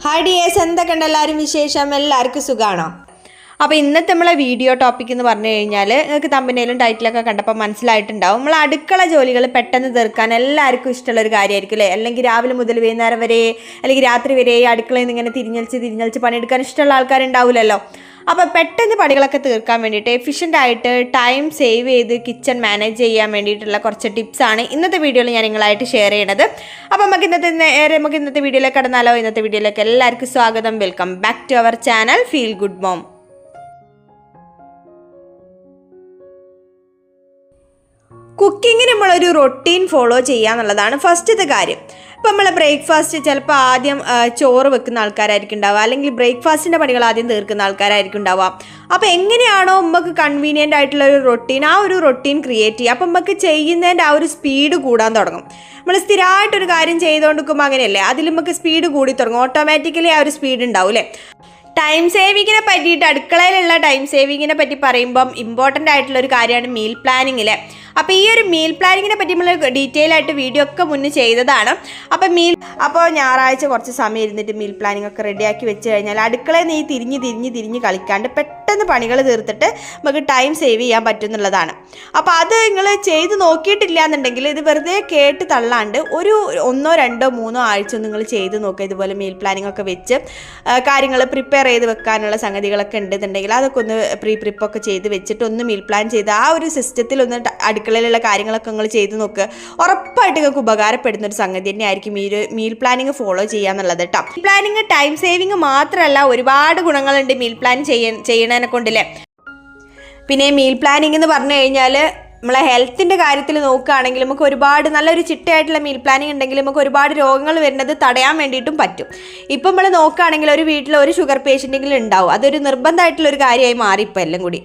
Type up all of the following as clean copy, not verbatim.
Hi dears, എന്തൊക്കെയുണ്ട് എല്ലാവരും വിശേഷം? എല്ലാവർക്കും സുഖമാണോ? അപ്പോൾ ഇന്നത്തെ നമ്മളെ വീഡിയോ ടോപ്പിക് എന്ന് പറഞ്ഞു കഴിഞ്ഞാൽ നിങ്ങൾക്ക് തമ്പനയിലും ടൈറ്റിലൊക്കെ കണ്ടപ്പോൾ മനസ്സിലായിട്ടുണ്ടാവും. നമ്മൾ അടുക്കള ജോലികൾ പെട്ടെന്ന് തീർക്കാൻ എല്ലാവർക്കും ഇഷ്ടമുള്ളൊരു കാര്യമായിരിക്കും അല്ലേ? അല്ലെങ്കിൽ രാവിലെ മുതൽ വൈകുന്നേരം വരെ അല്ലെങ്കിൽ രാത്രി വരെ അടുക്കളയിൽ നിന്ന് ഇങ്ങനെ തിരിഞ്ഞളിച്ച് പണിയെടുക്കാൻ ഇഷ്ടമുള്ള ആൾക്കാരുണ്ടാവില്ലല്ലോ. അപ്പോൾ പെട്ടെന്ന് പണികളൊക്കെ തീർക്കാൻ വേണ്ടിയിട്ട് എഫിഷ്യൻ്റ് ആയിട്ട് ടൈം സേവ് ചെയ്ത് കിച്ചൺ മാനേജ് ചെയ്യാൻ വേണ്ടിയിട്ടുള്ള കുറച്ച് ടിപ്സാണ് ഇന്നത്തെ വീഡിയോയിൽ ഞാൻ നിങ്ങളായിട്ട് ഷെയർ ചെയ്യണത്. അപ്പോൾ നമുക്ക് ഇന്നത്തെ വീഡിയോയിലേക്ക് കടന്നാലോ? ഇന്നത്തെ വീഡിയോയിലേക്ക് എല്ലാവർക്കും സ്വാഗതം. Welcome back to our channel feel good mom. കുക്കിങ്ങിന് നമ്മളൊരു റൊട്ടീൻ ഫോളോ ചെയ്യുക എന്നുള്ളതാണ് ഫസ്റ്റത്തെ കാര്യം. ഇപ്പം നമ്മൾ ബ്രേക്ക്ഫാസ്റ്റ് ചിലപ്പോൾ ആദ്യം ചോറ് വെക്കുന്ന ആൾക്കാരായിരിക്കും ഉണ്ടാവുക, അല്ലെങ്കിൽ ബ്രേക്ക്ഫാസ്റ്റിൻ്റെ പണികൾ ആദ്യം തീർക്കുന്ന ആൾക്കാരായിരിക്കും ഉണ്ടാവുക. അപ്പോൾ എങ്ങനെയാണോ നമുക്ക് കൺവീനിയൻ്റ് ആയിട്ടുള്ള ഒരു റൊട്ടീൻ, ആ ഒരു റൊട്ടീൻ ക്രിയേറ്റ് ചെയ്യുക. അപ്പം നമുക്ക് ചെയ്യുന്നതിൻ്റെ ആ ഒരു സ്പീഡ് കൂടാൻ തുടങ്ങും. നമ്മൾ സ്ഥിരമായിട്ടൊരു കാര്യം ചെയ്തുകൊണ്ടിരിക്കുമ്പോൾ അങ്ങനെയല്ലേ, അതിൽ നമുക്ക് സ്പീഡ് കൂടി തുടങ്ങും. ഓട്ടോമാറ്റിക്കലി ആ ഒരു സ്പീഡ് ഉണ്ടാവും അല്ലേ? ടൈം സേവിങ്ങിനെ പറ്റിയിട്ട്, അടുക്കളയിലുള്ള ടൈം സേവിങ്ങിനെ പറ്റി പറയുമ്പം ഇമ്പോർട്ടൻ്റ് ആയിട്ടുള്ളൊരു കാര്യമാണ് മീൽ പ്ലാനിങ്ങിലെ. അപ്പോൾ ഈ ഒരു മീൽ പ്ലാനിങ്ങിനെ പറ്റി നമ്മൾ ഡീറ്റെയിൽ ആയിട്ട് വീഡിയോ ഒക്കെ മുന്നേ ചെയ്തതാണ്. അപ്പോൾ ഞായറാഴ്ച കുറച്ച് സമയം ഇരുന്നിട്ട് മീൽ പ്ലാനിങ് ഒക്കെ റെഡിയാക്കി വെച്ച് കഴിഞ്ഞാൽ അടുക്കളയിൽ നീ തിരിഞ്ഞ് കളിക്കാണ്ട് പെട്ടെന്ന് പണികൾ തീർത്തിട്ട് നമുക്ക് ടൈം സേവ് ചെയ്യാൻ പറ്റുന്നുള്ളതാണ്. അപ്പോൾ അത് നിങ്ങൾ ചെയ്ത് നോക്കിയിട്ടില്ല എന്നുണ്ടെങ്കിൽ ഇത് വെറുതെ കേട്ട് തള്ളാണ്ട് ഒരു 1, 2, 3 ആഴ്ച നിങ്ങൾ ചെയ്ത് നോക്കുക. ഇതുപോലെ മീൽ പ്ലാനിങ് ഒക്കെ വെച്ച് കാര്യങ്ങൾ പ്രിപ്പയർ ചെയ്ത് വെക്കാനുള്ള സംഗതികളൊക്കെ ഉണ്ടെന്നുണ്ടെങ്കിൽ അതൊക്കെ ഒന്ന് പ്രിപ്പൊക്കെ ചെയ്ത് വെച്ചിട്ട് ഒന്ന് മീൽ പ്ലാൻ ചെയ്ത് ആ ഒരു സിസ്റ്റത്തിൽ ഒന്ന് അടുക്കളയിലുള്ള കാര്യങ്ങളൊക്കെ നിങ്ങൾ ചെയ്ത് നോക്കുക. ഉറപ്പായിട്ട് നിങ്ങൾക്ക് ഉപകാരപ്പെടുന്ന ഒരു സംഗതി തന്നെ ആയിരിക്കും ഈ ഒരു മീൽ പ്ലാനിങ് ഫോളോ ചെയ്യുക എന്നുള്ളത് കേട്ടോ. മീൽ പ്ലാനിങ് ടൈം സേവിങ് മാത്രമല്ല, ഒരുപാട് ഗുണങ്ങളുണ്ട് മീൽ പ്ലാൻ ചെയ്യണതിനെ കൊണ്ടില്ലേ. പിന്നെ മീൽ പ്ലാനിങ് എന്ന് പറഞ്ഞു കഴിഞ്ഞാൽ നമ്മളെ ഹെൽത്തിൻ്റെ കാര്യത്തിൽ നോക്കുകയാണെങ്കിൽ നമുക്ക് ഒരുപാട് നല്ലൊരു ചിട്ടയായിട്ടുള്ള മീൽ പ്ലാനിങ് ഉണ്ടെങ്കിൽ നമുക്ക് ഒരുപാട് രോഗങ്ങൾ വരുന്നത് തടയാൻ വേണ്ടിയിട്ടും പറ്റും. ഇപ്പം നമ്മൾ നോക്കുകയാണെങ്കിൽ ഒരു വീട്ടിൽ ഒരു ഷുഗർ പേഷ്യൻ്റെങ്കിലും ഉണ്ടാവും. അതൊരു നിർബന്ധമായിട്ടുള്ളൊരു കാര്യമായി മാറി ഇപ്പോൾ എല്ലാം കൂടി.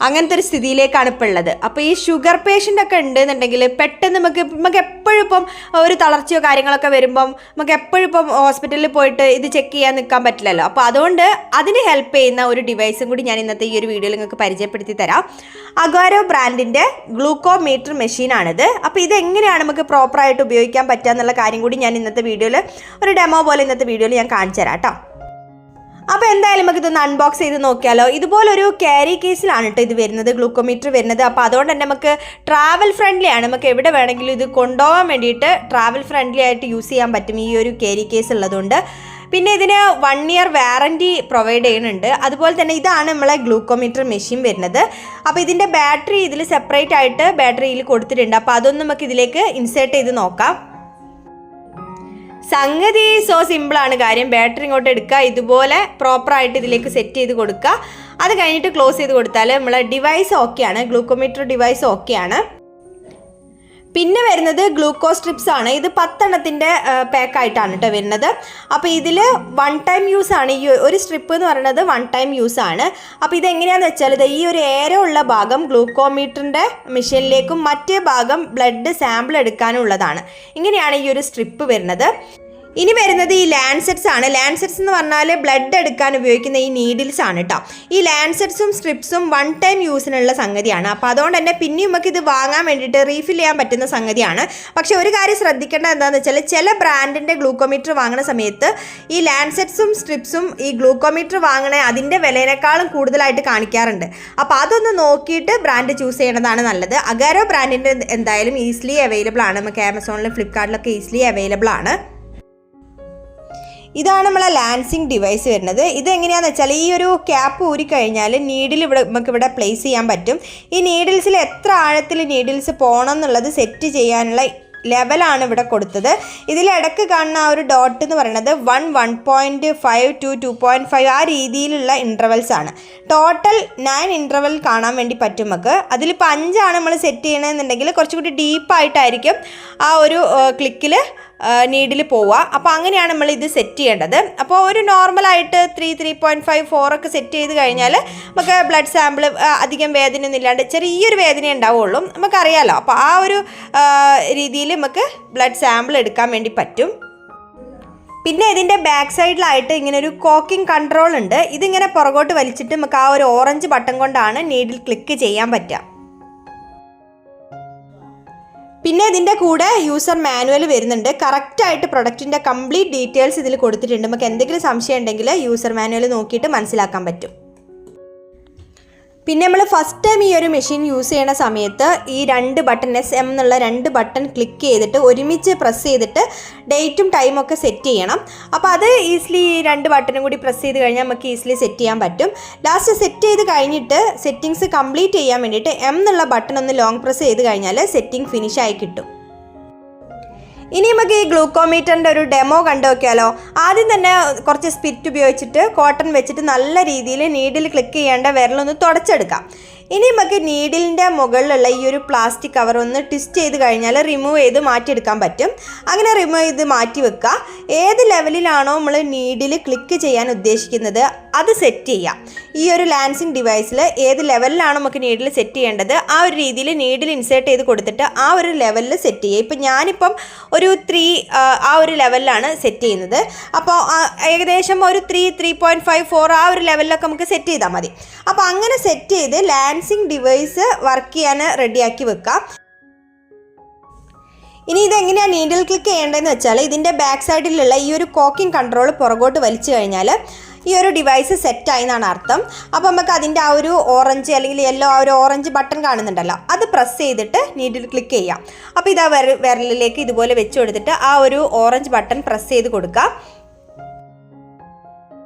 അങ്ങനത്തെ ഒരു സ്ഥിതിയിലേക്കാണ് ഇപ്പോൾ ഉള്ളത്. അപ്പോൾ ഈ ഷുഗർ പേഷ്യൻ്റ് ഒക്കെ ഉണ്ടെന്നുണ്ടെങ്കിൽ പെട്ടെന്ന് നമുക്ക് എപ്പോഴും ഇപ്പം ഒരു തളർച്ചയോ കാര്യങ്ങളൊക്കെ വരുമ്പം നമുക്ക് എപ്പോഴും ഇപ്പം ഹോസ്പിറ്റലിൽ പോയിട്ട് ഇത് ചെക്ക് ചെയ്യാൻ നിൽക്കാൻ പറ്റില്ലല്ലോ. അപ്പോൾ അതുകൊണ്ട് അതിന് ഹെൽപ്പ് ചെയ്യുന്ന ഒരു ഡിവൈസും കൂടി ഞാൻ ഇന്നത്തെ ഈ ഒരു വീഡിയോയിൽ നിങ്ങൾക്ക് പരിചയപ്പെടുത്തി തരാം. അഗാരോ ബ്രാൻഡിൻ്റെ ഗ്ലൂക്കോമീറ്റർ മെഷീനാണിത്. അപ്പോൾ ഇതെങ്ങനെയാണ് നമുക്ക് പ്രോപ്പറായിട്ട് ഉപയോഗിക്കാൻ പറ്റുക എന്നുള്ള കാര്യം കൂടി ഞാൻ ഇന്നത്തെ വീഡിയോയിൽ ഒരു ഡെമോ പോലെ ഇന്നത്തെ വീഡിയോയിൽ ഞാൻ കാണിച്ചു തരാം കേട്ടോ. അപ്പോൾ എന്തായാലും നമുക്ക് ഇതൊന്ന് അൺബോക്സ് ചെയ്ത് നോക്കിയാലോ. ഇതുപോലൊരു ക്യാരി കേസിലാണ് കേട്ടോ ഇത് വരുന്നത്, ഗ്ലൂക്കോമീറ്റർ വരുന്നത്. അപ്പോൾ അതുകൊണ്ട് തന്നെ നമുക്ക് ട്രാവൽ ഫ്രണ്ട്ലി ആണ്. നമുക്ക് എവിടെ വേണമെങ്കിലും ഇത് കൊണ്ടുപോകാൻ വേണ്ടിയിട്ട് ട്രാവൽ ഫ്രണ്ട്ലി ആയിട്ട് യൂസ് ചെയ്യാൻ പറ്റും ഈ ഒരു ക്യാരി കേസ് ഉള്ളതുകൊണ്ട്. പിന്നെ ഇതിന് 1 ഇയർ വാറൻറ്റി പ്രൊവൈഡ് ചെയ്യുന്നുണ്ട്. അതുപോലെ തന്നെ ഇതാണ് നമ്മളെ ഗ്ലൂക്കോമീറ്റർ മെഷീൻ വരുന്നത്. അപ്പോൾ ഇതിൻ്റെ ബാറ്ററി ഇതിൽ സെപ്പറേറ്റ് ആയിട്ട് ബാറ്ററിയിൽ കൊടുത്തിട്ടുണ്ട്. അപ്പോൾ അതൊന്നും നമുക്ക് ഇതിലേക്ക് ഇൻസേർട്ട് ചെയ്ത് നോക്കാം. സംഗതി സോ സിമ്പിളാണ് കാര്യം. ബാറ്ററി ഇങ്ങോട്ട് എടുക്കുക, ഇതുപോലെ പ്രോപ്പറായിട്ട് ഇതിലേക്ക് സെറ്റ് ചെയ്ത് കൊടുക്കുക. അത് കഴിഞ്ഞിട്ട് ക്ലോസ് ചെയ്ത് കൊടുത്താൽ നമ്മളെ ഡിവൈസ് ഓക്കെയാണ്, ഗ്ലൂക്കോമീറ്റർ ഡിവൈസ് ഓക്കെയാണ്. പിന്നെ വരുന്നത് ഗ്ലൂക്കോസ് സ്ട്രിപ്സ് ആണ്. ഇത് 10 എണ്ണത്തിൻ്റെ പാക്കായിട്ടാണ് കേട്ടോ വരുന്നത്. അപ്പോൾ ഇതിൽ 1 ടൈം യൂസ് ആണ്. ഈ ഒരു സ്ട്രിപ്പ് എന്ന് പറയുന്നത് 1 ടൈം യൂസ് ആണ്. അപ്പോൾ ഇതെങ്ങനെയാണെന്ന് വെച്ചാൽ ഇത് ഈ ഒരു ഏരോ ഉള്ള ഭാഗം ഗ്ലൂക്കോമീറ്ററിൻ്റെ മെഷീനിലേക്കും മറ്റേ ഭാഗം ബ്ലഡ് സാമ്പിൾ എടുക്കാനുള്ളതാണ്. ഇങ്ങനെയാണ് ഈ ഒരു സ്ട്രിപ്പ് വരുന്നത്. ഇനി വരുന്നത് ഈ ലാൻസെറ്റ്സ് ആണ്. ലാൻസെറ്റ്സ് എന്ന് പറഞ്ഞാൽ ബ്ലഡ് എടുക്കാൻ ഉപയോഗിക്കുന്ന ഈ നീഡിൽസ് ആണ് കേട്ടോ. ഈ ലാൻസെറ്റ്സും സ്ട്രിപ്സും 1 ടൈം യൂസിനുള്ള സംഗതിയാണ്. അപ്പോൾ അതുകൊണ്ട് തന്നെ പിന്നെയും നമുക്ക് ഇത് വാങ്ങാൻ വേണ്ടിയിട്ട് റീഫിൽ ചെയ്യാൻ പറ്റുന്ന സംഗതിയാണ്. പക്ഷേ ഒരു കാര്യം ശ്രദ്ധിക്കേണ്ടത് എന്താണെന്ന് വെച്ചാൽ ചില ബ്രാൻഡിൻ്റെ ഗ്ലൂക്കോമീറ്റർ വാങ്ങുന്ന സമയത്ത് ഈ ലാൻസെറ്റ്സും സ്ട്രിപ്സും ഈ ഗ്ലൂക്കോമീറ്റർ വാങ്ങണ അതിൻ്റെ വിലയേക്കാളും കൂടുതലായിട്ട് കാണിക്കാറുണ്ട്. അപ്പോൾ അതൊന്ന് നോക്കിയിട്ട് ബ്രാൻഡ് ചൂസ് ചെയ്യണതാണ് നല്ലത്. അഗാരോ ബ്രാൻഡിൻ്റെ എന്തായാലും ഈസിലി അവൈലബിൾ ആണ്. നമുക്ക് ആമസോണിലും ഫ്ലിപ്കാർട്ടിലൊക്കെ ഈസിലി അവൈലബിൾ ആണ്. ഇതാണ് നമ്മളെ ലാൻസിങ് ഡിവൈസ് വരുന്നത്. ഇതെങ്ങനെയാണെന്ന് വെച്ചാൽ ഈ ഒരു ക്യാപ്പ് ഊരിക്കഴിഞ്ഞാൽ നീഡിൽ നമുക്കിവിടെ പ്ലേസ് ചെയ്യാൻ പറ്റും. ഈ നീഡിൽസിൽ എത്ര ആഴത്തിൽ നീഡിൽസ് പോകണം എന്നുള്ളത് സെറ്റ് ചെയ്യാനുള്ള ലെവലാണ് ഇവിടെ കൊടുത്തത്. ഇതിലിടക്ക് കാണുന്ന ആ ഒരു ഡോട്ട് എന്ന് പറയുന്നത് 1, 1.5 to 2.5 ആ രീതിയിലുള്ള ഇൻ്റർവെൽസ് ആണ്. ടോട്ടൽ 9 ഇൻ്റർവെൽ കാണാൻ വേണ്ടി പറ്റും നമുക്ക്. അതിലിപ്പോൾ 5 നമ്മൾ സെറ്റ് ചെയ്യണമെന്നുണ്ടെങ്കിൽ കുറച്ചുകൂടി ഡീപ്പായിട്ടായിരിക്കും ആ ഒരു ക്ലിക്കിൽ നീഡിൽ പോവുക. അപ്പോൾ അങ്ങനെയാണ് നമ്മൾ ഇത് സെറ്റ് ചെയ്യേണ്ടത്. അപ്പോൾ ഒരു നോർമലായിട്ട് 3, 3.5, 4 ഒക്കെ സെറ്റ് ചെയ്ത് കഴിഞ്ഞാൽ നമുക്ക് ബ്ലഡ് സാമ്പിൾ അധികം വേദനയൊന്നും ഇല്ലാണ്ട് ചെറിയൊരു വേദന ഉണ്ടാവുള്ളൂ, നമുക്കറിയാമല്ലോ. അപ്പോൾ ആ ഒരു രീതിയിൽ നമുക്ക് ബ്ലഡ് സാമ്പിൾ എടുക്കാൻ വേണ്ടി പറ്റും. പിന്നെ ഇതിൻ്റെ ബാക്ക് സൈഡിലായിട്ട് ഇങ്ങനെ ഒരു കോക്കിംഗ് കൺട്രോൾ ഉണ്ട്. ഇതിങ്ങനെ പുറകോട്ട് വലിച്ചിട്ട് നമുക്ക് ആ ഒരു ഓറഞ്ച് ബട്ടൺ കൊണ്ടാണ് നീഡിൽ ക്ലിക്ക് ചെയ്യാൻ പറ്റുക. പിന്നെ ഇതിൻ്റെ കൂടെ യൂസർ മാനുവൽ വരുന്നുണ്ട്. കറക്റ്റായിട്ട് പ്രൊഡക്റ്റിൻ്റെ കംപ്ലീറ്റ് ഡീറ്റെയിൽസ് ഇതിൽ കൊടുത്തിട്ടുണ്ട്. നമുക്ക് എന്തെങ്കിലും സംശയം ഉണ്ടെങ്കിൽ യൂസർ മാനുവൽ നോക്കിയിട്ട് മനസ്സിലാക്കാൻ പറ്റും. പിന്നെ നമ്മൾ ഫസ്റ്റ് ടൈം ഈ ഒരു മെഷീൻ യൂസ് ചെയ്യുന്ന സമയത്ത് ഈ 2 ബട്ടൺ SM എന്നുള്ള 2 ബട്ടൺ ക്ലിക്ക് ചെയ്തിട്ട് ഒരുമിച്ച് പ്രസ് ചെയ്തിട്ട് ഡേറ്റും ടൈമും ഒക്കെ സെറ്റ് ചെയ്യണം. അപ്പോൾ അത് ഈസിലി 2 ബട്ടണും കൂടി പ്രസ് ചെയ്ത് കഴിഞ്ഞാൽ നമുക്ക് ഈസിലി സെറ്റ് ചെയ്യാൻ പറ്റും. ലാസ്റ്റ് സെറ്റ് ചെയ്ത് കഴിഞ്ഞിട്ട് സെറ്റിങ്സ് കംപ്ലീറ്റ് ചെയ്യാൻ വേണ്ടിയിട്ട് M എന്നുള്ള ബട്ടൺ ഒന്ന് ലോങ് പ്രസ് ചെയ്ത് കഴിഞ്ഞാൽ സെറ്റിംഗ് ഫിനിഷ് ആയി കിട്ടും. ഇനി നമുക്ക് ഈ ഗ്ലൂക്കോമീറ്ററിൻ്റെ ഒരു ഡെമോ കണ്ടു നോക്കിയാലോ. ആദ്യം തന്നെ കുറച്ച് സ്പിരിറ്റ് ഉപയോഗിച്ചിട്ട് കോട്ടൺ വെച്ചിട്ട് നല്ല രീതിയിൽ നീഡിൽ ക്ലിക്ക് ചെയ്യേണ്ട വിരലൊന്ന് തുടച്ചെടുക്കാം. ഇനി നമുക്ക് നീഡിലിൻ്റെ മുകളിലുള്ള ഈ ഒരു പ്ലാസ്റ്റിക് കവർ ഒന്ന് ട്വിസ്റ്റ് ചെയ്ത് കഴിഞ്ഞാൽ റിമൂവ് ചെയ്ത് മാറ്റിയെടുക്കാൻ പറ്റും. അങ്ങനെ റിമൂവ് ചെയ്ത് മാറ്റി വെക്കുക. ഏത് ലെവലിലാണോ നമ്മൾ നീഡിൽ ക്ലിക്ക് ചെയ്യാൻ ഉദ്ദേശിക്കുന്നത് അത് സെറ്റ് ചെയ്യാം. ഈ ഒരു ലാൻസിങ് ഡിവൈസിൽ ഏത് ലെവലിലാണോ നമുക്ക് നീഡിൽ സെറ്റ് ചെയ്യേണ്ടത് ആ ഒരു രീതിയിൽ നീഡിൽ ഇൻസേർട്ട് ചെയ്ത് കൊടുത്തിട്ട് ആ ഒരു ലെവലിൽ സെറ്റ് ചെയ്യുക. ഇപ്പം ഞാനിപ്പം ഒരു 3 ആ ഒരു ലെവലിലാണ് സെറ്റ് ചെയ്യുന്നത്. അപ്പോൾ ഏകദേശം ഒരു 3.5 4 ആ ഒരു ലെവലിലൊക്കെ നമുക്ക് സെറ്റ് ചെയ്താൽ മതി. അപ്പോൾ അങ്ങനെ സെറ്റ് ചെയ്ത് ലാൻസിങ് ഡിവൈസ് വർക്ക് ചെയ്യാൻ റെഡിയാക്കി വെക്കാം. ഇനി ഇതെങ്ങനെയാണ് നീഡിൽ ക്ലിക്ക് ചെയ്യേണ്ടതെന്ന് വെച്ചാൽ ഇതിൻ്റെ ബാക്ക് സൈഡിലുള്ള ഈ ഒരു കോക്കിംഗ് കൺട്രോൾ പുറകോട്ട് വലിച്ചു കഴിഞ്ഞാൽ ഈ ഒരു ഡിവൈസ് സെറ്റായി എന്നാണ് അർത്ഥം. അപ്പോൾ നമുക്ക് അതിൻ്റെ ആ ഒരു ഓറഞ്ച് അല്ലെങ്കിൽ യെല്ലോ ആ ഒരു ഓറഞ്ച് ബട്ടൺ കാണുന്നുണ്ടല്ലോ അത് പ്രസ് ചെയ്തിട്ട് നീഡിൽ ക്ലിക്ക് ചെയ്യാം. അപ്പോൾ ഇതാ വിരലിലേക്ക് ഇതുപോലെ വെച്ച് കൊടുത്തിട്ട് ആ ഒരു ഓറഞ്ച് ബട്ടൺ പ്രസ് ചെയ്ത് കൊടുക്കുക.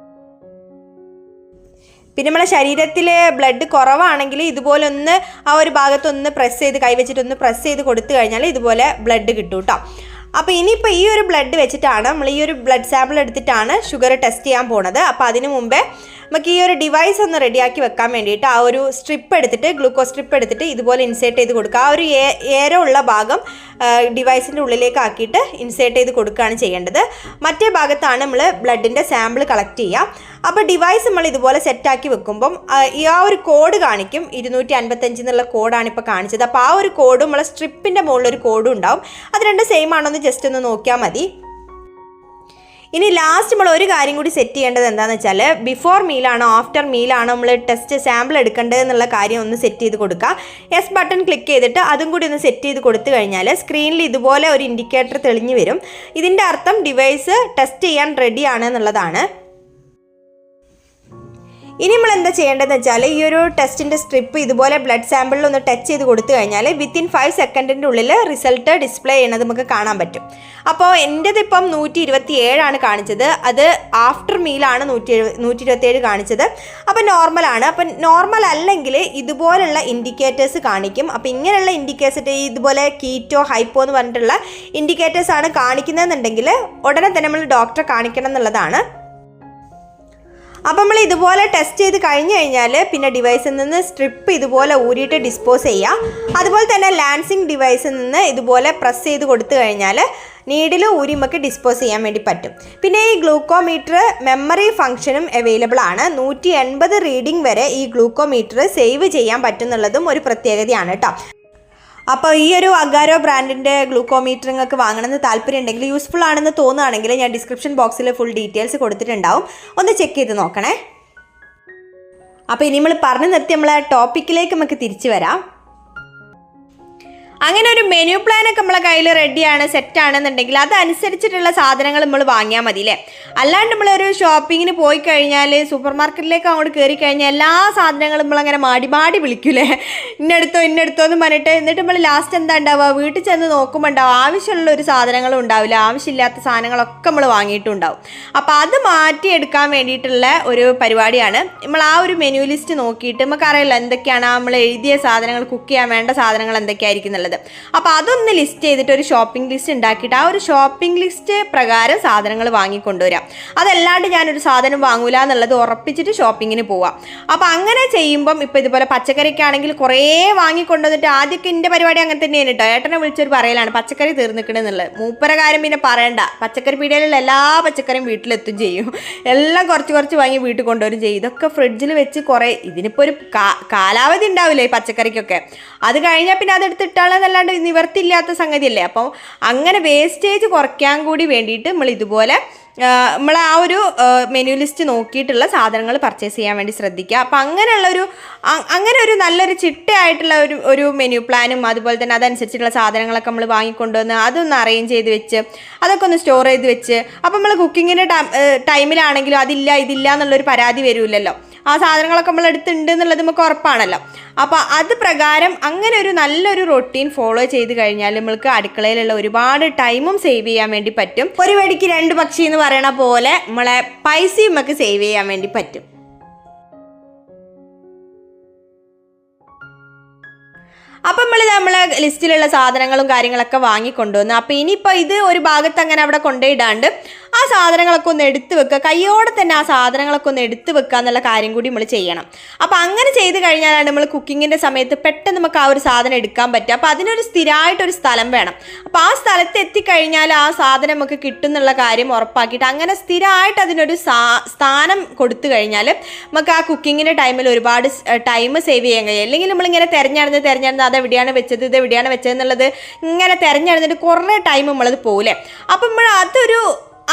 പിന്നെ നമ്മളെ ശരീരത്തിൽ ബ്ലഡ് കുറവാണെങ്കിൽ ഇതുപോലെ ഒന്ന് ആ ഒരു ഭാഗത്തൊന്ന് പ്രസ് ചെയ്ത് കൈവച്ചിട്ടൊന്ന് പ്രസ് ചെയ്ത് കൊടുത്തു കഴിഞ്ഞാൽ ഇതുപോലെ ബ്ലഡ് കിട്ടും കേട്ടോ. അപ്പോൾ ഇനിയിപ്പോൾ ഈ ഒരു ബ്ലഡ് വെച്ചിട്ടാണ് നമ്മൾ ഈ ഒരു ബ്ലഡ് സാമ്പിൾ എടുത്തിട്ടാണ് ഷുഗർ ടെസ്റ്റ് ചെയ്യാൻ പോണത്. അപ്പോൾ അതിന് മുമ്പേ നമുക്ക് ഈ ഒരു ഡിവൈസ് ഒന്ന് റെഡിയാക്കി വെക്കാൻ വേണ്ടിയിട്ട് ആ ഒരു സ്ട്രിപ്പ് എടുത്തിട്ട് ഗ്ലൂക്കോസ് സ്ട്രിപ്പ് എടുത്തിട്ട് ഇതുപോലെ ഇൻസേർട്ട് ചെയ്ത് കൊടുക്കുക. ആ ഒരു ഏരോ ഉള്ള ഭാഗം ഡിവൈസിൻ്റെ ഉള്ളിലേക്ക് ആക്കിയിട്ട് ഇൻസേർട്ട് ചെയ്ത് കൊടുക്കുകയാണ് ചെയ്യേണ്ടത്. മറ്റേ ഭാഗത്താണ് നമ്മൾ ബ്ലഡിൻ്റെ സാമ്പിൾ കളക്ട് ചെയ്യുക. അപ്പോൾ ഡിവൈസ് നമ്മൾ ഇതുപോലെ സെറ്റാക്കി വെക്കുമ്പം ഈ ആ ഒരു കോഡ് കാണിക്കും. 255 എന്നുള്ള കോഡാണ് ഇപ്പോൾ കാണിച്ചത്. അപ്പോൾ ആ ഒരു കോഡും നമ്മളെ സ്ട്രിപ്പിൻ്റെ മുകളിലൊരു കോഡും ഉണ്ടാവും. അത് രണ്ടും സെയിം ആണോ എന്ന് ജസ്റ്റ് ഒന്ന് നോക്കിയാൽ മതി. ഇനി ലാസ്റ്റ് നമ്മൾ ഒരു കാര്യം കൂടി സെറ്റ് ചെയ്യേണ്ടത് എന്താണെന്ന് വെച്ചാൽ ബിഫോർ മീലാണോ ആഫ്റ്റർ മീലാണോ നമ്മൾ ടെസ്റ്റ് സാമ്പിൾ എടുക്കേണ്ടത് എന്നുള്ള കാര്യം ഒന്ന് സെറ്റ് ചെയ്ത് കൊടുക്കുക. എസ് ബട്ടൺ ക്ലിക്ക് ചെയ്തിട്ട് അതും കൂടി ഒന്ന് സെറ്റ് ചെയ്ത് കൊടുത്തു കഴിഞ്ഞാൽ സ്ക്രീനിൽ ഇതുപോലെ ഒരു ഇൻഡിക്കേറ്റർ തെളിഞ്ഞു വരും. ഇതിൻ്റെ അർത്ഥം ഡിവൈസ് ടെസ്റ്റ് ചെയ്യാൻ റെഡിയാണ് എന്നുള്ളതാണ്. ഇനി നമ്മൾ എന്താ ചെയ്യേണ്ടതെന്ന് വെച്ചാൽ ഈ ഒരു ടെസ്റ്റിൻ്റെ സ്ട്രിപ്പ് ഇതുപോലെ ബ്ലഡ് സാമ്പിളിൽ ഒന്ന് ടച്ച് ചെയ്ത് കൊടുത്തു കഴിഞ്ഞാൽ വിത്തിൻ 5 സെക്കൻഡിൻ്റെ ഉള്ളിൽ റിസൾട്ട് ഡിസ്പ്ലേ ചെയ്യുന്നത് നമുക്ക് കാണാൻ പറ്റും. അപ്പോൾ എൻ്റെതിപ്പം 127 കാണിച്ചത്. അത് ആഫ്റ്റർ മീലാണ് 127 കാണിച്ചത്. അപ്പോൾ നോർമലാണ്. അപ്പം നോർമൽ അല്ലെങ്കിൽ ഇതുപോലുള്ള ഇൻഡിക്കേറ്റേഴ്സ് കാണിക്കും. അപ്പോൾ ഇങ്ങനെയുള്ള ഇൻഡിക്കേറ്റേഴ്സ് ഇതുപോലെ കീറ്റോ ഹൈപ്പോ എന്ന് പറഞ്ഞിട്ടുള്ള ഇൻഡിക്കേറ്റേഴ്സാണ് കാണിക്കുന്നതെന്നുണ്ടെങ്കിൽ ഉടനെ തന്നെ നമ്മൾ ഡോക്ടറെ കാണിക്കണം എന്നുള്ളതാണ്. അപ്പോൾ നമ്മൾ ഇതുപോലെ ടെസ്റ്റ് ചെയ്ത് കഴിഞ്ഞ് കഴിഞ്ഞാൽ പിന്നെ ഡിവൈസിൽ നിന്ന് സ്ട്രിപ്പ് ഇതുപോലെ ഊരിയിട്ട് ഡിസ്പോസ് ചെയ്യുക. അതുപോലെ തന്നെ ലാൻസിങ് ഡിവൈസിൽ നിന്ന് ഇതുപോലെ പ്രസ് ചെയ്ത് കൊടുത്തു കഴിഞ്ഞാൽ നീഡിൽ ഊരി നമുക്ക് ഡിസ്പോസ് ചെയ്യാൻ വേണ്ടി പറ്റും. പിന്നെ ഈ ഗ്ലൂക്കോമീറ്റർ മെമ്മറി ഫംഗ്ഷനും അവൈലബിൾ ആണ്. 180 റീഡിംഗ് വരെ ഈ ഗ്ലൂക്കോമീറ്റർ സേവ് ചെയ്യാൻ പറ്റുന്നുള്ളതും ഒരു പ്രത്യേകതയാണ് കേട്ടോ. അപ്പോൾ ഈ ഒരു അഗാരോ ബ്രാൻഡിൻ്റെ ഗ്ലൂക്കോമീറ്റർ നിങ്ങൾക്ക് വാങ്ങണമെന്ന് താല്പര്യം ഉണ്ടെങ്കിൽ യൂസ്ഫുൾ ആണെന്ന് തോന്നുകയാണെങ്കിൽ ഞാൻ ഡിസ്ക്രിപ്ഷൻ ബോക്സിൽ ഫുൾ ഡീറ്റെയിൽസ് കൊടുത്തിട്ടുണ്ടാവും. ഒന്ന് ചെക്ക് ചെയ്ത് നോക്കണേ. അപ്പോൾ ഇനി നമ്മൾ പറഞ്ഞു നിർത്തി നമ്മളെ ടോപ്പിക്കിലേക്ക് നമുക്ക് തിരിച്ചു വരാം. അങ്ങനെ ഒരു മെനു പ്ലാനൊക്കെ നമ്മളെ കയ്യിൽ റെഡിയാണ്, സെറ്റാണെന്നുണ്ടെങ്കിൽ അതനുസരിച്ചിട്ടുള്ള സാധനങ്ങൾ നമ്മൾ വാങ്ങിയാൽ മതി അല്ലേ. അല്ലാണ്ട് നമ്മളൊരു ഷോപ്പിങ്ങിന് പോയി കഴിഞ്ഞാൽ സൂപ്പർ മാർക്കറ്റിലേക്ക് അങ്ങോട്ട് കയറി കഴിഞ്ഞാൽ എല്ലാ സാധനങ്ങളും നമ്മളങ്ങനെ മാടി വിളിക്കൂലേ, ഇന്നെടുത്തോ എന്ന് പറഞ്ഞിട്ട്. എന്നിട്ട് നമ്മൾ ലാസ്റ്റ് എന്താ ഉണ്ടാവുക, വീട്ടിൽ ചെന്ന് നോക്കുമ്പോൾ ഉണ്ടാവും ആവശ്യമുള്ള ഒരു സാധനങ്ങളും ഉണ്ടാവില്ല, ആവശ്യമില്ലാത്ത സാധനങ്ങളൊക്കെ നമ്മൾ വാങ്ങിയിട്ടുണ്ടാവും. അപ്പോൾ അത് മാറ്റിയെടുക്കാൻ വേണ്ടിയിട്ടുള്ള ഒരു പരിപാടിയാണ്. നമ്മൾ ആ ഒരു മെനു ലിസ്റ്റ് നോക്കിയിട്ട് നമുക്കറിയില്ല എന്തൊക്കെയാണ് നമ്മൾ എഴുതിയ സാധനങ്ങൾ, കുക്ക് ചെയ്യാൻ വേണ്ട സാധനങ്ങൾ എന്തൊക്കെയായിരിക്കും എന്നുള്ളത്. അപ്പോൾ അതൊന്ന് ലിസ്റ്റ് ചെയ്തിട്ട് ഒരു ഷോപ്പിംഗ് ലിസ്റ്റ് ഉണ്ടാക്കിയിട്ട് ആ ഒരു ഷോപ്പിംഗ് ലിസ്റ്റ് പ്രകാരം സാധനങ്ങൾ വാങ്ങിക്കൊണ്ടുവരാം. അതല്ലാണ്ട് ഞാനൊരു സാധനം വാങ്ങൂല എന്നുള്ളത് ഉറപ്പിച്ചിട്ട് ഷോപ്പിങ്ങിന് പോവാം. അപ്പോൾ അങ്ങനെ ചെയ്യുമ്പം ഇപ്പോൾ ഇതുപോലെ പച്ചക്കറിക്കാണെങ്കിൽ കുറേ വാങ്ങിക്കൊണ്ടുവന്നിട്ട് ആദ്യമൊക്കെ എൻ്റെ പരിപാടി അങ്ങനെ തന്നെയാണ് കേട്ടോ. ഏട്ടനെ വിളിച്ചൊരു പറയലാണ് പച്ചക്കറി തീർന്നിക്കണമെന്നുള്ളത്. മൂപ്പര കാര്യം പിന്നെ പറയണ്ട, പച്ചക്കറി പീടികയിലുള്ള എല്ലാ പച്ചക്കറിയും വീട്ടിലെത്തും ചെയ്യും. എല്ലാം കുറച്ച് വാങ്ങി വീട്ടിൽ കൊണ്ടുവരും ചെയ്യും. ഇതൊക്കെ ഫ്രിഡ്ജിൽ വെച്ച് കുറേ, ഇതിനിപ്പോൾ ഒരു കാലാവധി ഉണ്ടാവില്ലേ ഈ പച്ചക്കറിക്കൊക്കെ. അത് കഴിഞ്ഞാൽ പിന്നെ അതെടുത്തിട്ടാൽ എന്നല്ലാണ്ട് നിവർത്തില്ലാത്ത സംഗതിയല്ലേ. അപ്പോൾ അങ്ങനെ വേസ്റ്റേജ് കുറയ്ക്കാൻ കൂടി വേണ്ടിയിട്ട് നമ്മൾ ഇതുപോലെ നമ്മൾ ആ ഒരു മെനു ലിസ്റ്റ് നോക്കിയിട്ടുള്ള സാധനങ്ങൾ പർച്ചേസ് ചെയ്യാൻ വേണ്ടി ശ്രദ്ധിക്കുക. അപ്പോൾ അങ്ങനെ ഒരു നല്ലൊരു ചിട്ടയായിട്ടുള്ള ഒരു മെനു പ്ലാനും അതുപോലെ തന്നെ അതനുസരിച്ചുള്ള സാധനങ്ങളൊക്കെ നമ്മൾ വാങ്ങിക്കൊണ്ടുവന്ന് അതൊന്ന് അറേഞ്ച് ചെയ്ത് വെച്ച് അതൊക്കെ ഒന്ന് സ്റ്റോർ ചെയ്ത് വെച്ച് അപ്പോൾ നമ്മൾ കുക്കിങ്ങിൻ്റെ ടൈമിലാണെങ്കിലും അതില്ല ഇതില്ല എന്നുള്ളൊരു പരാതി വരില്ലല്ലോ. ആ സാധനങ്ങളൊക്കെ നമ്മൾ എടുത്തിട്ടുണ്ട് എന്നുള്ളത് നമുക്ക് ഉറപ്പാണല്ലോ. അപ്പോൾ അത് പ്രകാരം അങ്ങനെ ഒരു നല്ലൊരു റൊട്ടീൻ ഫോളോ ചെയ്ത് കഴിഞ്ഞാൽ നമ്മൾക്ക് അടുക്കളയിലുള്ള ഒരുപാട് ടൈമും സേവ് ചെയ്യാൻ വേണ്ടി പറ്റും. ഒരു വെടിക്ക് രണ്ട് പക്ഷി എന്ന് പറയണ പോലെ നമ്മളെ പൈസയും നമുക്ക് സേവ് ചെയ്യാൻ വേണ്ടി പറ്റും. അപ്പം നമ്മളെ ലിസ്റ്റിലുള്ള സാധനങ്ങളും കാര്യങ്ങളൊക്കെ വാങ്ങിക്കൊണ്ടുവന്ന് അപ്പോൾ ഇനിയിപ്പോൾ ഇത് ഒരു ഭാഗത്ത് അങ്ങനെ അവിടെ കൊണ്ടുപോയിടാണ്ട് ആ സാധനങ്ങളൊക്കെ ഒന്ന് എടുത്തു വെക്കുക, കയ്യോടെ തന്നെ ആ സാധനങ്ങളൊക്കെ ഒന്ന് എടുത്തു വെക്കുക എന്നുള്ള കാര്യം കൂടി നമ്മൾ ചെയ്യണം. അപ്പോൾ അങ്ങനെ ചെയ്ത് കഴിഞ്ഞാലാണ് നമ്മൾ കുക്കിങ്ങിൻ്റെ സമയത്ത് പെട്ടെന്ന് നമുക്ക് ആ ഒരു സാധനം എടുക്കാൻ പറ്റുക. അപ്പോൾ അതിനൊരു സ്ഥിരമായിട്ടൊരു സ്ഥലം വേണം. അപ്പോൾ ആ സ്ഥലത്ത് എത്തിക്കഴിഞ്ഞാൽ ആ സാധനം നമുക്ക് കിട്ടുന്നുള്ള കാര്യം ഉറപ്പാക്കിയിട്ട് അങ്ങനെ സ്ഥിരമായിട്ട് അതിനൊരു സ്ഥാനം കൊടുത്തു കഴിഞ്ഞാൽ നമുക്ക് ആ കുക്കിങ്ങിൻ്റെ ടൈമിൽ ഒരുപാട് ടൈം സേവ് ചെയ്യാൻ കഴിയും. അല്ലെങ്കിൽ നമ്മളിങ്ങനെ തിരഞ്ഞെടുത്ത് അതെവിടെയാണ് വെച്ചത് ഇതെവിടെയാണ് വെച്ചത് എന്നുള്ളത് ഇങ്ങനെ തിരഞ്ഞെടുത്തിട്ട് കുറേ ടൈം നമ്മളത് പോകില്ലേ. അപ്പം നമ്മൾ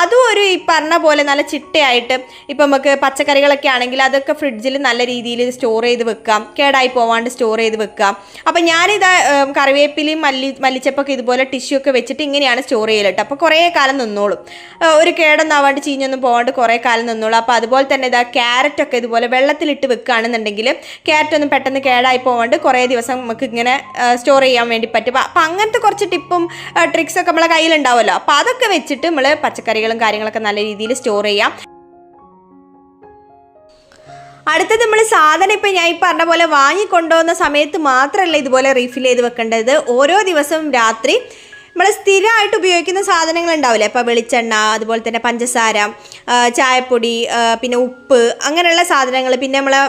അതും ഒരു ഈ പറഞ്ഞ പോലെ നല്ല ചിട്ടയായിട്ട് ഇപ്പം നമുക്ക് പച്ചക്കറികളൊക്കെ ആണെങ്കിൽ അതൊക്കെ ഫ്രിഡ്ജിൽ നല്ല രീതിയിൽ സ്റ്റോർ ചെയ്ത് വെക്കാം, കേടായി പോവാണ്ട് സ്റ്റോർ ചെയ്ത് വെക്കാം. അപ്പം ഞാനിത് കറിവേപ്പിലയും മല്ലിച്ചപ്പൊക്കെ ഇതുപോലെ ടിഷ്യൂ ഒക്കെ വെച്ചിട്ട് ഇങ്ങനെയാണ് സ്റ്റോർ ചെയ്യലിട്ട്. അപ്പോൾ കുറേ കാലം നിന്നോളും, ഒരു കേടൊന്നും ആവാണ്ട് ചീഞ്ഞൊന്നും പോകാണ്ട് കുറേ കാലം നിന്നോളും. അപ്പോൾ അതുപോലെ തന്നെ ക്യാരറ്റൊക്കെ ഇതുപോലെ വെള്ളത്തിലിട്ട് വെക്കുകയാണെന്നുണ്ടെങ്കിൽ ക്യാരറ്റൊന്നും പെട്ടെന്ന് കേടായി പോകാണ്ട് കുറേ ദിവസം നമുക്ക് ഇങ്ങനെ സ്റ്റോർ ചെയ്യാൻ വേണ്ടി പറ്റും. അപ്പം അങ്ങനത്തെ കുറച്ച് ടിപ്പും ട്രിക്സൊക്കെ നമ്മളെ കയ്യിലുണ്ടാവുമല്ലോ. അപ്പോൾ അതൊക്കെ വെച്ചിട്ട് നമ്മൾ പച്ചക്കറികളും കാര്യങ്ങളൊക്കെ നല്ല രീതിയിൽ സ്റ്റോർ ചെയ്യാം. അടുത്തത് നമ്മൾ സാധനം ഇപ്പം ഞാൻ ഈ പറഞ്ഞ പോലെ വാങ്ങിക്കൊണ്ടുപോകുന്ന സമയത്ത് മാത്രമല്ല ഇതുപോലെ റീഫിൽ ചെയ്ത് വെക്കേണ്ടത്. ഓരോ ദിവസവും രാത്രി നമ്മൾ സ്ഥിരമായിട്ട് ഉപയോഗിക്കുന്ന സാധനങ്ങൾ ഉണ്ടാവില്ലേ, ഇപ്പോൾ വെളിച്ചെണ്ണ, അതുപോലെ തന്നെ പഞ്ചസാര, ചായപ്പൊടി, പിന്നെ ഉപ്പ്, അങ്ങനെയുള്ള സാധനങ്ങൾ, പിന്നെ നമ്മളെ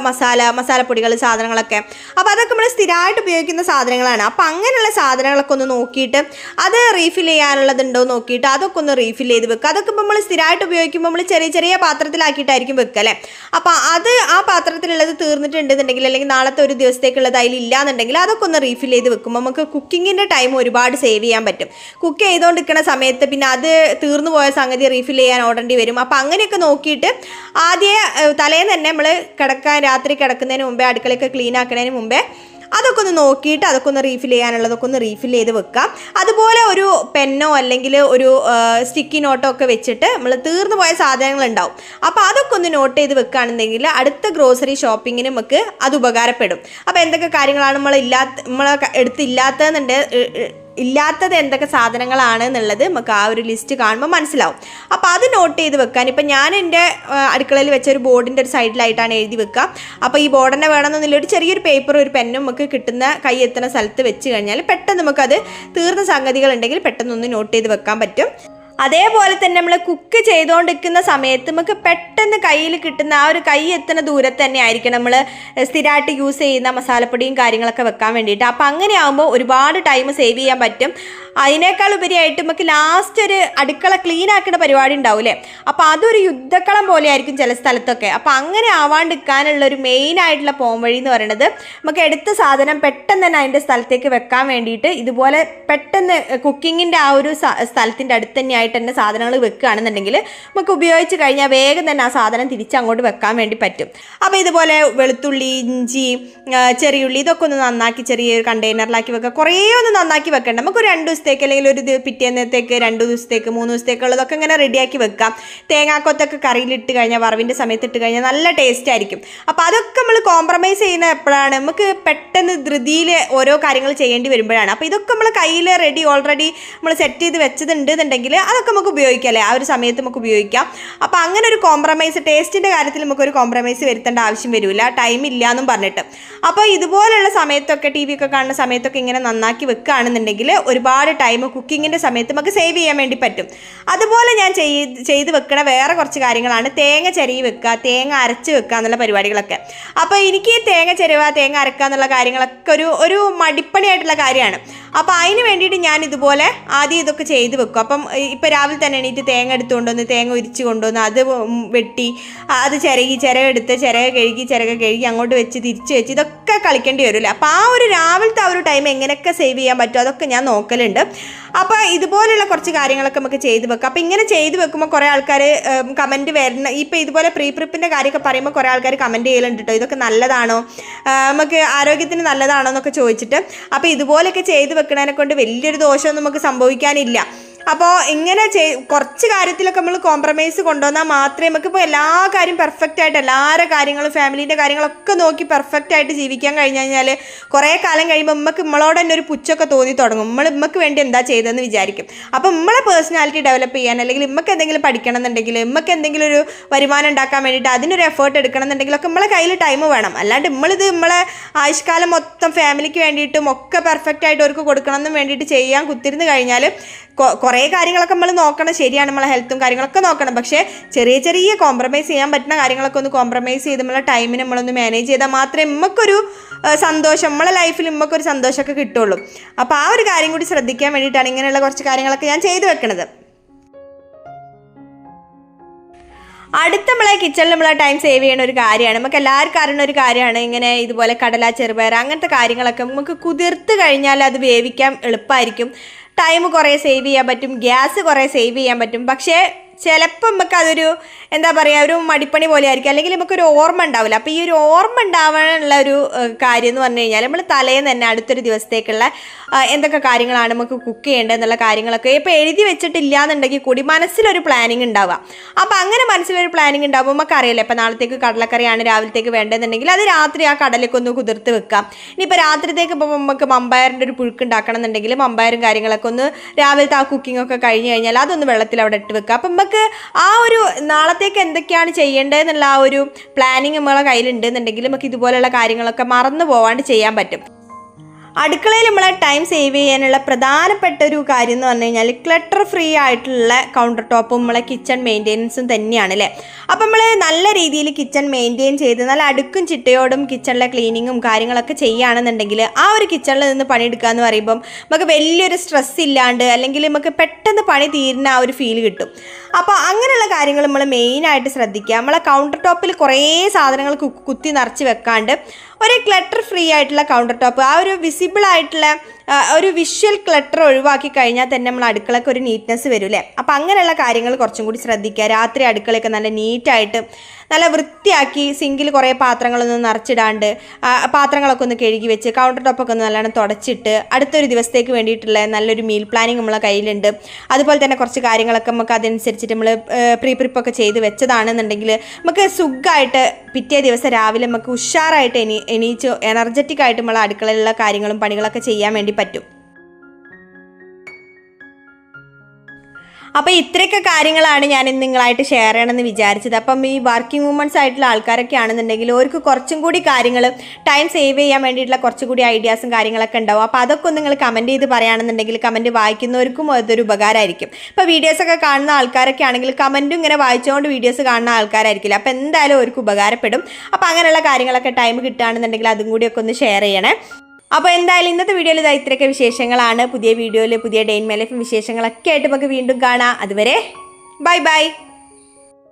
മസാലപ്പൊടികൾ സാധനങ്ങളൊക്കെ. അപ്പോൾ അതൊക്കെ നമ്മൾ സ്ഥിരമായിട്ട് ഉപയോഗിക്കുന്ന സാധനങ്ങളാണ്. അപ്പോൾ അങ്ങനെയുള്ള സാധനങ്ങളൊക്കെ ഒന്ന് നോക്കിയിട്ട് അത് റീഫിൽ ചെയ്യാനുള്ളതുണ്ടോ നോക്കിയിട്ട് അതൊക്കെ ഒന്ന് റീഫിൽ ചെയ്ത് വെക്കുക. അതൊക്കെ ഇപ്പോൾ നമ്മൾ സ്ഥിരമായിട്ട് ഉപയോഗിക്കുമ്പോൾ നമ്മൾ ചെറിയ ചെറിയ പാത്രത്തിലാക്കിയിട്ടായിരിക്കും വെക്കുക അല്ലേ. അപ്പോൾ അത് ആ പാത്രത്തിലുള്ളത് തീർന്നിട്ടുണ്ടെന്നുണ്ടെങ്കിൽ അല്ലെങ്കിൽ നാളത്തെ ഒരു ദിവസത്തേക്കുള്ളത് അതിലില്ല എന്നുണ്ടെങ്കിൽ അതൊക്കെ ഒന്ന് റീഫിൽ ചെയ്ത് വെക്കുമ്പോൾ നമുക്ക് കുക്കിങ്ങിൻ്റെ ടൈം ഒരുപാട് സേവ് ചെയ്യാൻ പറ്റും. കുക്ക് ചെയ്തുകൊണ്ടിരിക്കുന്ന സമയത്ത് പിന്നെ അത് തീർന്നു പോയ സംഗതി റീഫിൽ ചെയ്യാൻ ഓടേണ്ടി വരും. അപ്പോൾ അങ്ങനെയൊക്കെ നോക്കിയിട്ട് തലേന്ന് തന്നെ നമ്മൾ രാത്രി കിടക്കുന്നതിന് മുമ്പേ അടുക്കളയൊക്കെ ക്ലീൻ ആക്കുന്നതിന് മുമ്പേ അതൊക്കെ ഒന്ന് നോക്കിയിട്ട് അതൊക്കെ ഒന്ന് റീഫിൽ ചെയ്യാനുള്ളതൊക്കെ ഒന്ന് റീഫിൽ ചെയ്ത് വെക്കാം. അതുപോലെ ഒരു പെന്നോ അല്ലെങ്കിൽ ഒരു സ്റ്റിക്കി നോട്ടോ ഒക്കെ വെച്ചിട്ട് നമ്മൾ തീർന്നു പോയ സാധനങ്ങളുണ്ടാവും. അപ്പോൾ അതൊക്കെ ഒന്ന് നോട്ട് ചെയ്ത് വെക്കുകയാണെന്നുണ്ടെങ്കിൽ അടുത്ത ഗ്രോസറി ഷോപ്പിങ്ങിന് നമുക്ക് അത് ഉപകാരപ്പെടും. അപ്പോൾ എന്തൊക്കെ കാര്യങ്ങളാണ് നമ്മളെ ഇല്ലാത്തത് എന്തൊക്കെ സാധനങ്ങളാണ് എന്നുള്ളത് നമുക്ക് ആ ഒരു ലിസ്റ്റ് കാണുമ്പോൾ മനസ്സിലാവും. അപ്പോൾ അത് നോട്ട് ചെയ്ത് വെക്കാൻ ഇപ്പം ഞാൻ എൻ്റെ അടുക്കളയിൽ വെച്ച ഒരു ബോർഡിൻ്റെ ഒരു സൈഡിലായിട്ടാണ് എഴുതി വെക്കുക. അപ്പോൾ ഈ ബോർഡ് തന്നെ വേണമെന്നില്ല, ഒരു ചെറിയൊരു പേപ്പറും ഒരു പെന്നും നമുക്ക് കിട്ടുന്ന കൈ എത്തുന്ന സ്ഥലത്ത് വെച്ച് കഴിഞ്ഞാൽ പെട്ടെന്ന് നമുക്കത് തീർന്ന സംഗതികളുണ്ടെങ്കിൽ പെട്ടെന്നൊന്ന് നോട്ട് ചെയ്ത് വെക്കാൻ പറ്റും. അതേപോലെ തന്നെ നമ്മൾ കുക്ക് ചെയ്തുകൊണ്ടിരിക്കുന്ന സമയത്ത് നമുക്ക് പെട്ടെന്ന് കയ്യിൽ കിട്ടുന്ന ആ ഒരു കൈ എത്തുന്ന ദൂരത്ത് തന്നെ ആയിരിക്കണം നമ്മൾ സ്ഥിരമായിട്ട് യൂസ് ചെയ്യുന്ന മസാലപ്പൊടിയും കാര്യങ്ങളൊക്കെ വെക്കാൻ വേണ്ടിയിട്ട്. അപ്പോൾ അങ്ങനെ ആകുമ്പോൾ ഒരുപാട് ടൈം സേവ് ചെയ്യാൻ പറ്റും. അതിനേക്കാൾ ഉപരിയായിട്ട് നമുക്ക് ലാസ്റ്റ് ഒരു അടുക്കള ക്ലീൻ ആക്കുന്ന പരിപാടി ഉണ്ടാവില്ലേ, അപ്പോൾ അതൊരു യുദ്ധക്കളം പോലെ ആയിരിക്കും ചില സ്ഥലത്തൊക്കെ. അപ്പോൾ അങ്ങനെ ആവാണ്ടിരിക്കാനുള്ള ഒരു മെയിൻ ആയിട്ടുള്ള പോംവഴി എന്ന് പറയുന്നത് നമുക്ക് എടുത്ത സാധനം പെട്ടെന്ന് തന്നെ അതിൻ്റെ സ്ഥലത്തേക്ക് വെക്കാൻ വേണ്ടിയിട്ട് ഇതുപോലെ പെട്ടെന്ന് കുക്കിങ്ങിൻ്റെ ആ ഒരു സ്ഥലത്തിൻ്റെ അടുത്ത് തന്നെയായിട്ട് തന്നെ സാധനങ്ങൾ വെക്കുകയാണെന്നുണ്ടെങ്കിൽ നമുക്ക് ഉപയോഗിച്ച് കഴിഞ്ഞാൽ വേഗം തന്നെ ആ സാധനം തിരിച്ചങ്ങോട്ട് വെക്കാൻ വേണ്ടി പറ്റും. അപ്പോൾ ഇതുപോലെ വെളുത്തുള്ളി, ഇഞ്ചി, ചെറിയുള്ളി ഇതൊക്കെ ഒന്ന് നന്നാക്കി ചെറിയൊരു കണ്ടെയ്നറിലാക്കി വെക്കുക. കുറേ ഒന്ന് നന്നാക്കി വെക്കേണ്ട, നമുക്കൊരു 2 ദിവസത്തേക്ക് അല്ലെങ്കിൽ ഒരു പിറ്റേന്നത്തേക്ക് 2 ദിവസത്തേക്ക് 3 ദിവസത്തേക്കുള്ളതൊക്കെ ഇങ്ങനെ റെഡിയാക്കി വെക്കാം. തേങ്ങാക്കൊത്തൊക്കെ കറിയിലിട്ട് കഴിഞ്ഞാൽ വറവിൻ്റെ സമയത്ത് ഇട്ട് കഴിഞ്ഞാൽ നല്ല ടേസ്റ്റ് ആയിരിക്കും. അപ്പോൾ അതൊക്കെ നമ്മൾ കോംപ്രമൈസ് ചെയ്യുന്ന എപ്പോഴാണ് നമുക്ക് പെട്ടെന്ന് ധൃതിയിൽ ഓരോ കാര്യങ്ങൾ ചെയ്യേണ്ടി വരുമ്പോഴാണ്. അപ്പോൾ ഇതൊക്കെ നമ്മൾ കയ്യിൽ ഓൾറെഡി നമ്മൾ സെറ്റ് ചെയ്ത് വെച്ചതുണ്ട് എന്നുണ്ടെങ്കിൽ അതൊക്കെ നമുക്ക് ഉപയോഗിക്കാം അല്ലേ, ആ ഒരു സമയത്ത് നമുക്ക് ഉപയോഗിക്കാം. അപ്പോൾ അങ്ങനെ ഒരു കോംപ്രമൈസ് ടേസ്റ്റിൻ്റെ കാര്യത്തിൽ നമുക്കൊരു കോംപ്രമൈസ് വരുത്തേണ്ട ആവശ്യം വരില്ല, ടൈം ഇല്ല എന്നും പറഞ്ഞിട്ട്. അപ്പോൾ ഇതുപോലുള്ള സമയത്തൊക്കെ TV ഒക്കെ കാണുന്ന സമയത്തൊക്കെ ഇങ്ങനെ നന്നാക്കി വെക്കുകയാണെന്നുണ്ടെങ്കിൽ ഒരുപാട് ടൈം കുക്കിങ്ങിൻ്റെ സമയത്ത് നമുക്ക് സേവ് ചെയ്യാൻ വേണ്ടി പറ്റും. അതുപോലെ ഞാൻ ചെയ്ത് വെക്കണ വേറെ കുറച്ച് കാര്യങ്ങളാണ് തേങ്ങ ചിരകി വെക്കുക, തേങ്ങ അരച്ച് വെക്കുക എന്നുള്ള പരിപാടികളൊക്കെ. അപ്പോൾ എനിക്ക് തേങ്ങ അരക്കുക എന്നുള്ള കാര്യങ്ങളൊക്കെ ഒരു മടിപ്പണിയായിട്ടുള്ള കാര്യമാണ്. അപ്പോൾ അതിന് വേണ്ടിയിട്ട് ഞാൻ ഇതുപോലെ ആദ്യം ഇതൊക്കെ ചെയ്ത് വെക്കും. അപ്പം ഇപ്പം ഇപ്പോൾ രാവിലെ തന്നെ എണീറ്റ് തേങ്ങ എടുത്തുകൊണ്ടുവന്ന് തേങ്ങ ഉരിച്ച് കൊണ്ടുവന്ന് അത് വെട്ടി അത് ചിരക കഴുകി അങ്ങോട്ട് വെച്ച് തിരിച്ച് വെച്ച് ഇതൊക്കെ കളിക്കേണ്ടി വരില്ല. അപ്പോൾ ആ ഒരു രാവിലത്തെ ആ ഒരു ടൈം എങ്ങനെയൊക്കെ സേവ് ചെയ്യാൻ പറ്റും അതൊക്കെ ഞാൻ നോക്കലുണ്ട്. അപ്പോൾ ഇതുപോലുള്ള കുറച്ച് കാര്യങ്ങളൊക്കെ നമുക്ക് ചെയ്ത് വെക്കാം. അപ്പോൾ ഇങ്ങനെ ചെയ്ത് വെക്കുമ്പോൾ കുറേ ആൾക്കാർ കമൻറ്റ് വരുന്ന ഇപ്പോൾ ഇതുപോലെ പ്രീ പ്രിപ്പിൻ്റെ കാര്യമൊക്കെ പറയുമ്പോൾ കുറേ ആൾക്കാർ കമൻറ്റ് ചെയ്യലുണ്ട് കേട്ടോ, ഇതൊക്കെ നല്ലതാണോ, നമുക്ക് ആരോഗ്യത്തിന് നല്ലതാണോ എന്നൊക്കെ ചോദിച്ചിട്ട്. അപ്പോൾ ഇതുപോലെയൊക്കെ ചെയ്ത് വെക്കണതിനെ കൊണ്ട് വലിയൊരു ദോഷമൊന്നും നമുക്ക് സംഭവിക്കാനില്ല. അപ്പോൾ ഇങ്ങനെ കുറച്ച് കാര്യത്തിലൊക്കെ നമ്മൾ കോംപ്രമൈസ് കൊണ്ടുവന്നാൽ മാത്രമേ നമുക്കിപ്പോൾ എല്ലാ കാര്യം പെർഫെക്റ്റ് ആയിട്ട് എല്ലാവരുടെ കാര്യങ്ങളും ഫാമിലീൻ്റെ കാര്യങ്ങളൊക്കെ നോക്കി പെർഫെക്റ്റ് ആയിട്ട് ജീവിക്കാൻ കഴിഞ്ഞു കഴിഞ്ഞാൽ കുറേ കാലം കഴിയുമ്പോൾ നമ്മളോട് തന്നെ ഒരു പുച്ഛമൊക്കെ തോന്നി തുടങ്ങും. നമ്മൾക്ക് വേണ്ടി എന്താ ചെയ്തതെന്ന് വിചാരിക്കും. അപ്പോൾ നമ്മളെ പേഴ്സണാലിറ്റി ഡെവലപ്പ് ചെയ്യാൻ അല്ലെങ്കിൽ നമുക്ക് എന്തെങ്കിലും പഠിക്കണം എന്നുണ്ടെങ്കിൽ നമുക്ക് എന്തെങ്കിലും ഒരു വരുമാനം ഉണ്ടാക്കാൻ വേണ്ടിയിട്ട് അതിനൊരു എഫേർട്ട് എടുക്കണം എന്നുണ്ടെങ്കിലൊക്കെ നമ്മളെ കയ്യിൽ ടൈം വേണം. അല്ലാണ്ട് നമ്മളെ ആയുഷ്കാലം മൊത്തം ഫാമിലിക്ക് വേണ്ടിയിട്ടും ഒക്കെ പെർഫെക്റ്റ് ആയിട്ട് അവർക്ക് കൊടുക്കണം എന്നും വേണ്ടിയിട്ട് ചെയ്യാൻ കുത്തിരുന്ന് കഴിഞ്ഞാൽ കുറേ കാര്യങ്ങളൊക്കെ നമ്മൾ നോക്കണം. ശരിയാണ്, നമ്മളെ ഹെൽത്തും കാര്യങ്ങളൊക്കെ നോക്കണം. പക്ഷേ ചെറിയ കോംപ്രമൈസ് ചെയ്യാൻ പറ്റുന്ന കാര്യങ്ങളൊക്കെ ഒന്ന് കോംപ്രമൈസ് ചെയ്ത് നമ്മളെ ടൈമിന് നമ്മളൊന്ന് മാനേജ് ചെയ്താൽ മാത്രമേ നമുക്കൊരു സന്തോഷം, നമ്മളെ ലൈഫിൽ നമുക്കൊരു സന്തോഷമൊക്കെ കിട്ടുള്ളൂ. അപ്പോൾ ആ ഒരു കാര്യം കൂടി ശ്രദ്ധിക്കാൻ വേണ്ടിയിട്ടാണ് ഇങ്ങനെയുള്ള കുറച്ച് കാര്യങ്ങളൊക്കെ ഞാൻ ചെയ്തു വെക്കണത്. അടുത്ത നമ്മളെ കിച്ചണിൽ നമ്മളെ ടൈം സേവ് ചെയ്യുന്ന ഒരു കാര്യമാണ്, നമുക്ക് എല്ലാവർക്കും അറിയുന്ന ഒരു കാര്യമാണ് ഇങ്ങനെ ഇതുപോലെ കടല, ചെറുപയർ അങ്ങനത്തെ കാര്യങ്ങളൊക്കെ നമുക്ക് കുതിർത്ത് കഴിഞ്ഞാൽ അത് വേവിക്കാൻ എളുപ്പമായിരിക്കും. ടൈം കുറേ സേവ് ചെയ്യാൻ പറ്റും, ഗ്യാസ് കുറേ സേവ് ചെയ്യാൻ പറ്റും. പക്ഷേ ചിലപ്പോൾ നമുക്ക് അതൊരു എന്താ പറയുക, ഒരു മടിപ്പണി പോലെ ആയിരിക്കും, അല്ലെങ്കിൽ നമുക്കൊരു ഓർമ്മ ഉണ്ടാവില്ല. അപ്പോൾ ഈ ഒരു ഓർമ്മ ഉണ്ടാവാനുള്ള ഒരു കാര്യം എന്ന് പറഞ്ഞു കഴിഞ്ഞാൽ നമ്മൾ തലേന്ന് തന്നെ അടുത്തൊരു ദിവസത്തേക്കുള്ള എന്തൊക്കെ കാര്യങ്ങളാണ് നമുക്ക് കുക്ക് ചെയ്യേണ്ടതെന്നുള്ള കാര്യങ്ങളൊക്കെ ഇപ്പോൾ എഴുതി വെച്ചിട്ടില്ല എന്നുണ്ടെങ്കിൽ കൂടി മനസ്സിലൊരു പ്ലാനിങ് ഉണ്ടാവുക. അപ്പോൾ അങ്ങനെ മനസ്സിലൊരു പ്ലാനിങ് ഉണ്ടാകുമ്പോൾ നമുക്കറിയില്ല, ഇപ്പോൾ നാളത്തേക്ക് കടലക്കറിയാണ് രാവിലത്തേക്ക് വേണ്ടതെന്നുണ്ടെങ്കിൽ അത് രാത്രി ആ കടലൊക്കെ ഒന്ന് കുതിർത്ത് വെക്കാം. ഇനിയിപ്പോൾ രാത്രിത്തേക്ക് ഇപ്പോൾ നമുക്ക് മമ്പയറിൻ്റെ ഒരു പുഴുക്ക് ഉണ്ടാക്കണം എന്നുണ്ടെങ്കിൽ മമ്പയറും കാര്യങ്ങളൊക്കെ ഒന്ന് രാവിലത്തെ ആ കുക്കിംഗ് ഒക്കെ കഴിഞ്ഞ് കഴിഞ്ഞാൽ അതൊന്ന് വെള്ളത്തിൽ അവിടെ ഇട്ട് വെക്കുക. അപ്പം നമുക്ക് ആ ഒരു നാളത്തേക്ക് എന്തൊക്കെയാണ് ചെയ്യേണ്ടതെന്നുള്ള ആ ഒരു പ്ലാനിങ് നമ്മളെ കയ്യിലുണ്ടെന്നുണ്ടെങ്കിൽ നമുക്ക് ഇതുപോലെയുള്ള കാര്യങ്ങളൊക്കെ മറന്നു പോവാണ്ട് ചെയ്യാൻ പറ്റും. അടുക്കളയിൽ നമ്മളെ ടൈം സേവ് ചെയ്യാനുള്ള പ്രധാനപ്പെട്ട ഒരു കാര്യം എന്ന് പറഞ്ഞു കഴിഞ്ഞാൽ ക്ലട്ടർ ഫ്രീ ആയിട്ടുള്ള കൗണ്ടർ ടോപ്പും നമ്മളെ കിച്ചൺ മെയിൻ്റെനൻസും തന്നെയാണ് അല്ലേ. അപ്പം നമ്മൾ നല്ല രീതിയിൽ കിച്ചൺ മെയിൻറ്റെയിൻ ചെയ്ത് നല്ല അടുക്കും ചിട്ടയോടും കിച്ചണിലെ ക്ലീനിങ്ങും കാര്യങ്ങളൊക്കെ ചെയ്യുകയാണെന്നുണ്ടെങ്കിൽ ആ ഒരു കിച്ചണിൽ നിന്ന് പണിയെടുക്കുക എന്ന് പറയുമ്പം നമുക്ക് വലിയൊരു സ്ട്രെസ് ഇല്ലാണ്ട് അല്ലെങ്കിൽ നമുക്ക് പെട്ടെന്ന് പണി തീരുന്ന ആ ഒരു ഫീൽ കിട്ടും. അപ്പോൾ അങ്ങനെയുള്ള കാര്യങ്ങൾ നമ്മൾ മെയിനായിട്ട് ശ്രദ്ധിക്കുക. നമ്മളെ കൗണ്ടർ ടോപ്പിൽ കുറേ സാധനങ്ങൾ കുത്തി നിറച്ച് വെക്കാണ്ട് ഒരു ക്ലട്ടർ ഫ്രീ ആയിട്ടുള്ള കൗണ്ടർ ടോപ്പ്, ആ ഒരു വിസിബിൾ ആയിട്ടുള്ള ഒരു വിഷ്വൽ ക്ലട്ടർ ഒഴിവാക്കി കഴിഞ്ഞാൽ തന്നെ നമ്മൾ അടുക്കളയ്ക്ക് ഒരു നീറ്റ്നെസ് വരും അല്ലേ. അപ്പോൾ അങ്ങനെയുള്ള കാര്യങ്ങൾ കുറച്ചും കൂടി ശ്രദ്ധിക്കുക. രാത്രി അടുക്കളയൊക്കെ നല്ല നീറ്റായിട്ട് നല്ല വൃത്തിയാക്കി സിങ്കിൽ കുറേ പാത്രങ്ങളൊന്നും നിറച്ചിടാണ്ട് പാത്രങ്ങളൊക്കെ ഒന്ന് കഴുകി വെച്ച് കൗണ്ടർ ടോപ്പൊക്കെ ഒന്ന് നല്ലോണം തുടച്ചിട്ട് അടുത്തൊരു ദിവസത്തേക്ക് വേണ്ടിയിട്ടുള്ള നല്ലൊരു മീൽ പ്ലാനിങ് നമ്മളെ കയ്യിലുണ്ട്. അതുപോലെ തന്നെ കുറച്ച് കാര്യങ്ങളൊക്കെ നമുക്ക് അതനുസരിച്ചിട്ട് നമ്മൾ പ്രീ പ്രിപ്പൊക്കെ ചെയ്ത് വെച്ചതാണെന്നുണ്ടെങ്കിൽ നമുക്ക് സുഖമായിട്ട് പിറ്റേ ദിവസം രാവിലെ നമുക്ക് ഉഷാറായിട്ട് എണീച്ച് എനർജറ്റിക് ആയിട്ട് നമ്മൾ അടുക്കളയിലുള്ള കാര്യങ്ങളും പണികളൊക്കെ ചെയ്യാൻ വേണ്ടി പറ്റും. അപ്പോൾ ഇത്രയൊക്കെ കാര്യങ്ങളാണ് ഞാൻ ഇന്ന് നിങ്ങളായിട്ട് ഷെയർ ചെയ്യണമെന്ന് വിചാരിച്ചത്. അപ്പം ഈ വർക്കിംഗ് വുമൺസ് ആയിട്ടുള്ള ആൾക്കാരൊക്കെ ആണെന്നുണ്ടെങ്കിൽ അവർക്ക് കുറച്ചും കൂടി കാര്യങ്ങൾ ടൈം സേവ് ചെയ്യാൻ വേണ്ടിയിട്ടുള്ള കുറച്ചുകൂടി ഐഡിയാസും കാര്യങ്ങളൊക്കെ ഉണ്ടാവും. അപ്പോൾ അതൊക്കെ ഒന്ന് നിങ്ങൾ കമൻറ്റ് ചെയ്ത് പറയുകയാണെന്നുണ്ടെങ്കിൽ കമൻറ്റ് വായിക്കുന്നവർക്കും അതൊരു ഉപകാരമായിരിക്കും. ഇപ്പോൾ വീഡിയോസൊക്കെ കാണുന്ന ആൾക്കാരൊക്കെ ആണെങ്കിൽ കമൻറ്റും ഇങ്ങനെ വായിച്ചുകൊണ്ട് വീഡിയോസ് കാണുന്ന ആൾക്കാരായിരിക്കില്ല. അപ്പോൾ എന്തായാലും അവർക്ക് ഉപകാരപ്പെടും. അപ്പോൾ അങ്ങനെയുള്ള കാര്യങ്ങളൊക്കെ ടൈം കിട്ടുകയാണെന്നുണ്ടെങ്കിൽ അതും കൂടിയൊക്കെ ഒന്ന് ഷെയർ ചെയ്യണേ. അപ്പോൾ എന്തായാലും ഇന്നത്തെ വീഡിയോയിൽ ഇതാ ഇത്രയൊക്കെ വിശേഷങ്ങളാണ്. പുതിയ വീഡിയോയിൽ പുതിയ ഡേ ഇൻ മൈ ലൈഫ് വിശേഷങ്ങളൊക്കെ ആയിട്ട് നമുക്ക് വീണ്ടും കാണാം. അതുവരെ ബൈ ബൈ.